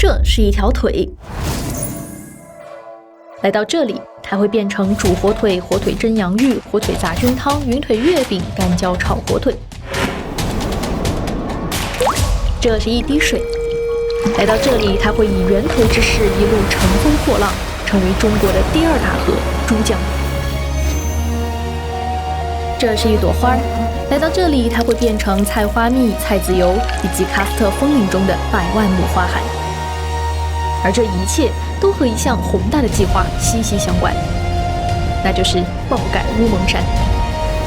这是一条腿。来到这里，它会变成煮火腿、火腿蒸洋芋、火腿杂菌汤、云腿月饼、干椒炒火腿。这是一滴水。来到这里，它会以源头之势一路乘风破浪，成为中国的第2大河珠江。这是一朵花，来到这里，它会变成菜花蜜、菜籽油以及喀斯特枫林中的100万亩花海。而这一切都和一项宏大的计划息息相关，那就是爆改乌蒙山，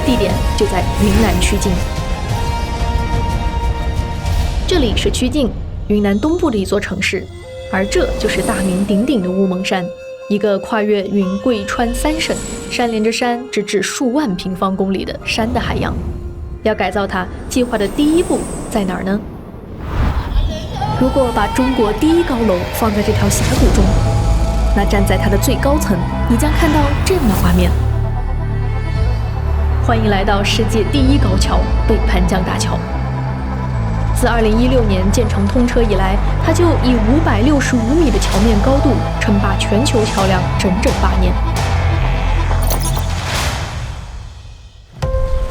地点就在云南曲靖。这里是曲靖，云南东部的一座城市，而这就是大名鼎鼎的乌蒙山，一个跨越云贵川3省，山连着山，直至数万平方公里的山的海洋。要改造它，计划的第一步在哪儿呢？如果把中国第1高楼放在这条峡谷中，那站在它的最高层，你将看到这样的画面。欢迎来到世界第1高桥——北盘江大桥。自2016年建成通车以来，它就以565米的桥面高度称霸全球桥梁整整8年。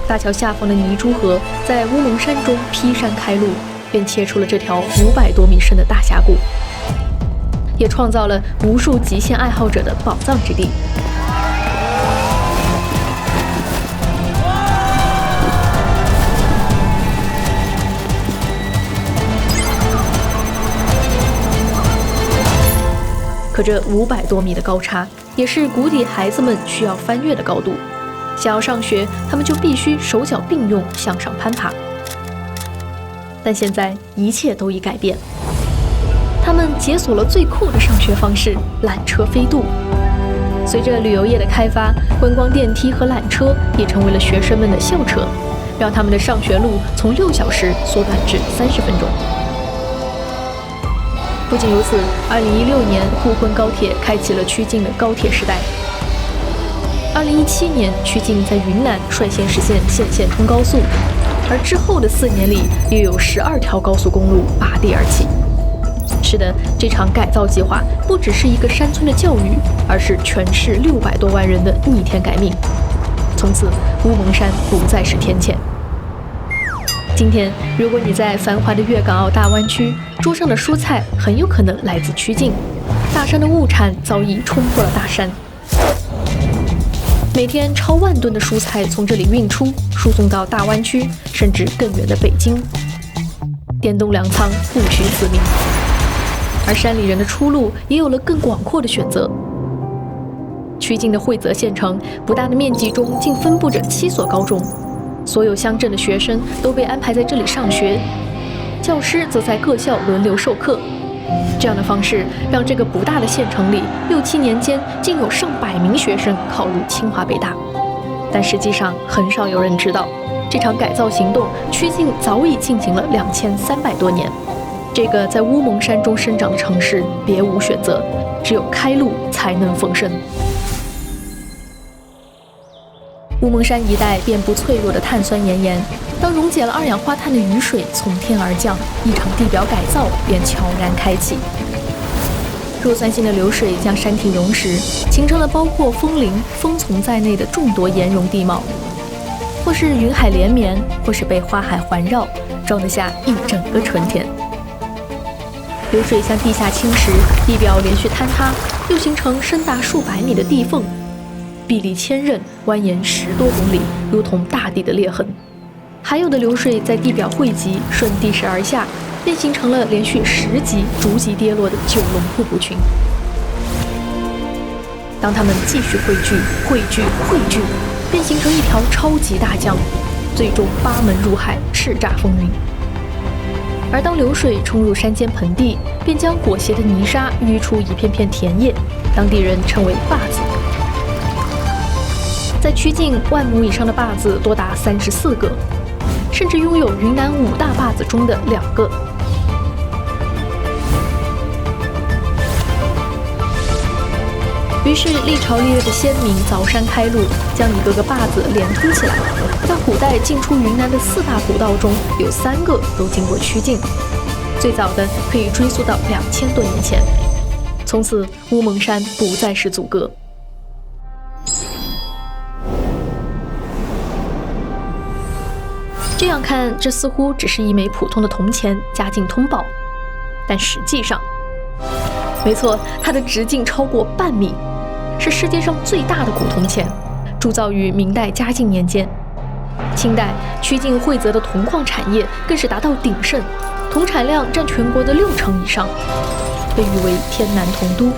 大桥下方的泥珠河在乌蒙山中劈山开路，便切出了这条500多米深的大峡谷，也创造了无数极限爱好者的宝藏之地。可这500多米的高差，也是谷底孩子们需要翻越的高度。想要上学，他们就必须手脚并用向上攀爬。但现在一切都已改变，他们解锁了最酷的上学方式——缆车飞渡。随着旅游业的开发，观光电梯和缆车也成为了学生们的校车，让他们的上学路从6小时缩短至30分钟。不仅如此，2016年沪昆高铁开启了曲靖的高铁时代。2017年，曲靖在云南率先实现县线通高速，而之后的4年里，又有12条高速公路拔地而起。是的，这场改造计划不只是一个山村的教育，而是全市600多万人的逆天改命。从此，乌蒙山不再是天堑。今天，如果你在繁华的粤港澳大湾区，桌上的蔬菜很有可能来自曲靖。大山的物产早已冲破了大山。每天超万吨的蔬菜从这里运出，输送到大湾区，甚至更远的北京。电动粮仓不虚此名，而山里人的出路也有了更广阔的选择。曲靖的惠泽县城不大的面积中，竟分布着7所高中，所有乡镇的学生都被安排在这里上学，教师则在各校轮流授课。这样的方式让这个不大的县城里6、7年间竟有上百名学生考入清华北大。但实际上很少有人知道，这场改造行动曲靖早已进行了2300多年。这个在乌蒙山中生长的城市别无选择，只有开路才能丰盛。乌蒙山一带遍布脆弱的碳酸盐岩，当溶解了2氧化碳的雨水从天而降，一场地表改造便悄然开启。弱酸性的流水将山体溶蚀，形成了包括枫林、枫丛在内的众多岩溶地貌，或是云海连绵，或是被花海环绕，装得下一整个春天。流水向地下侵蚀，地表连续坍塌，又形成深达数百米的地缝，壁立千仞，蜿蜒10多公里，如同大地的裂痕。还有的流水在地表汇集，顺地势而下，便形成了连续10级逐级跌落的9龙瀑布群。当它们继续汇聚，便形成一条超级大江，最终8门入海，叱咤风云。而当流水冲入山间盆地，便将裹挟的泥沙淤出一片片田野，当地人称为坝子。在曲靖，1万亩以上的坝子多达34个，甚至拥有云南5大坝子中的2个。于是，历朝历代的先民凿山开路，将一个个坝子连通起来。在古代进出云南的4大古道中，有3个都经过曲靖。最最早的可以追溯到2000多年前。从此，乌蒙山不再是阻隔。这样看，这似乎只是一枚普通的铜钱加进通宝，但实际上，没错，它的直径超过半米，是世界上最大的古铜钱，铸造于明代嘉靖年间。清代曲靖惠泽的铜矿产业更是达到鼎盛，铜产量占全国的60%以上，被誉为天南铜都。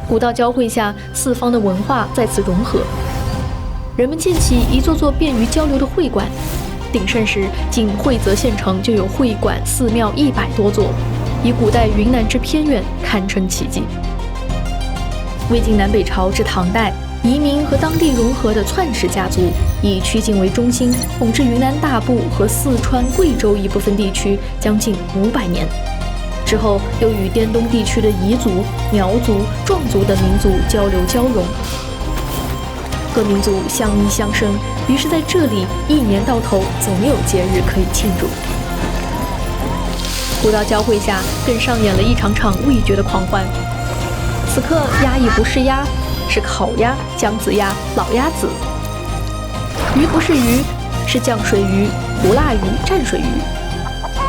古道交汇下，四方的文化再次融合。人们建起一座座便于交流的会馆，鼎盛时，仅惠泽县城就有会馆、寺庙100多座，以古代云南之偏远堪称奇迹。魏晋南北朝至唐代，移民和当地融合的篡氏家族，以曲靖为中心，统治云南大部和四川、贵州一部分地区将近500年。之后，又与滇东地区的彝族、苗族、壮族等民族交流交融。各民族相依相生，于是在这里一年到头总有节日可以庆祝。古道交汇下，更上演了一场场味觉的狂欢。此刻鸭已不是鸭，是烤鸭、姜子鸭、老鸭子；鱼不是鱼，是酱水鱼、胡辣鱼、蘸水鱼；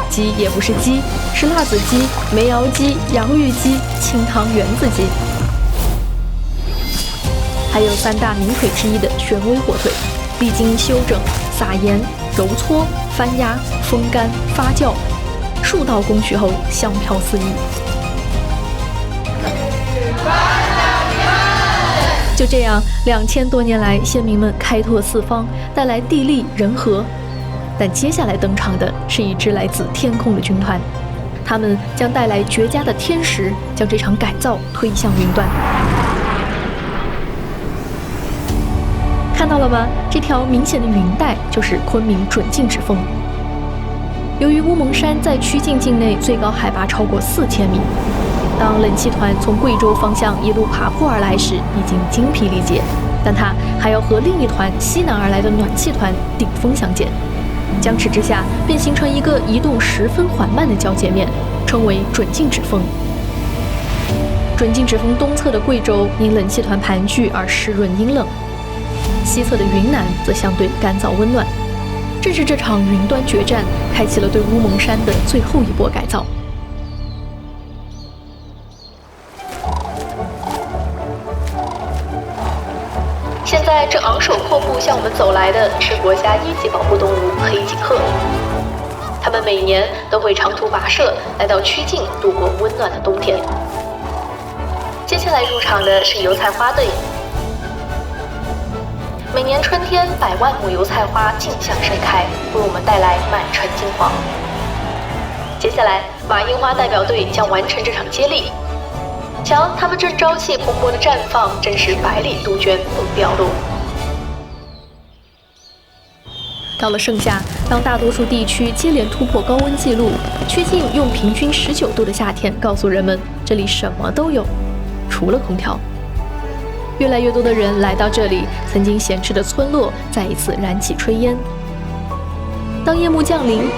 鸡也不是鸡，是辣子鸡、梅窑鸡、洋芋鸡、清汤圆子鸡。还有3大名腿之一的玄威火腿，历经修整、撒盐、揉搓、翻压、风干、发酵，数道工序后香飘四溢。就这样，2000多年来，先民们开拓四方，带来地利人和。但接下来登场的是一支来自天空的军团，他们将带来绝佳的天时，将这场改造推向云端。看到了吗？这条明显的云带就是昆明准禁止峰。由于乌蒙山在曲靖境内最高海拔超过4000米，当冷气团从贵州方向一路爬坡而来时，已经精疲力竭，但它还要和另一团西南而来的暖气团顶峰相见，僵持之下，便形成一个移动十分缓慢的交界面，称为准禁止峰。准禁止峰东侧的贵州因冷气团盘踞而湿润阴冷，西侧的云南则相对干燥温暖。正是这场云端决战，开启了对乌蒙山的最后一波改造。现在正昂首阔步向我们走来的是国家1级保护动物黑颈鹤，它们每年都会长途跋涉来到曲靖度过温暖的冬天。接下来入场的是油菜花队。每年春天，100万亩油菜花竞相盛开，为我们带来满城金黄。接下来，马樱花代表队将完成这场接力。瞧，他们正朝气蓬勃的绽放，真是百里杜鹃不掉落。到了盛夏，当大多数地区接连突破高温记录，曲靖用平均19度的夏天告诉人们，这里什么都有，除了空调。越来越多的人来到这里，曾经闲置的村落再一次燃起炊烟。当夜幕降临，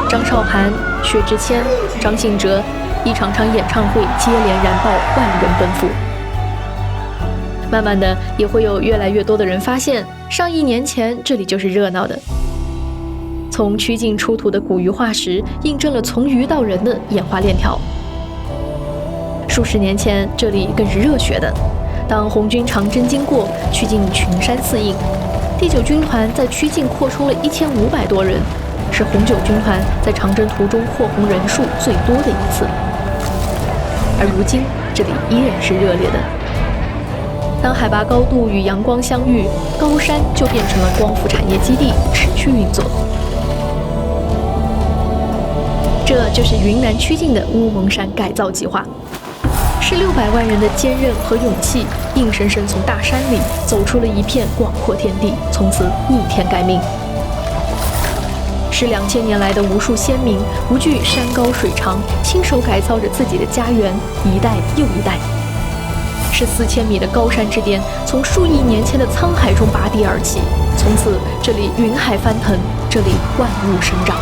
张韶涵、薛之谦、张信哲一场场演唱会接连燃爆，万人奔赴。慢慢的，也会有越来越多的人发现，上亿年前这里就是热闹的。从曲靖出土的古鱼化石，印证了从鱼到人的演化链条。数十年前，这里更是热血的。当红军长征经过，曲靖群山四映，第9军团在曲靖扩充了1500多人，是红9军团在长征途中扩红人数最多的一次。而如今，这里依然是热烈的。当海拔高度与阳光相遇，高山就变成了光伏产业基地，持续运作。这就是云南曲靖的乌蒙山改造计划。是600万人的坚韧和勇气，硬生生从大山里走出了一片广阔天地，从此逆天改命。是2000年来的无数先民，无惧山高水长，亲手改造着自己的家园，一代又一代。是4000米的高山之巅，从数亿年前的沧海中拔地而起，从此这里云海翻腾，这里万物生长。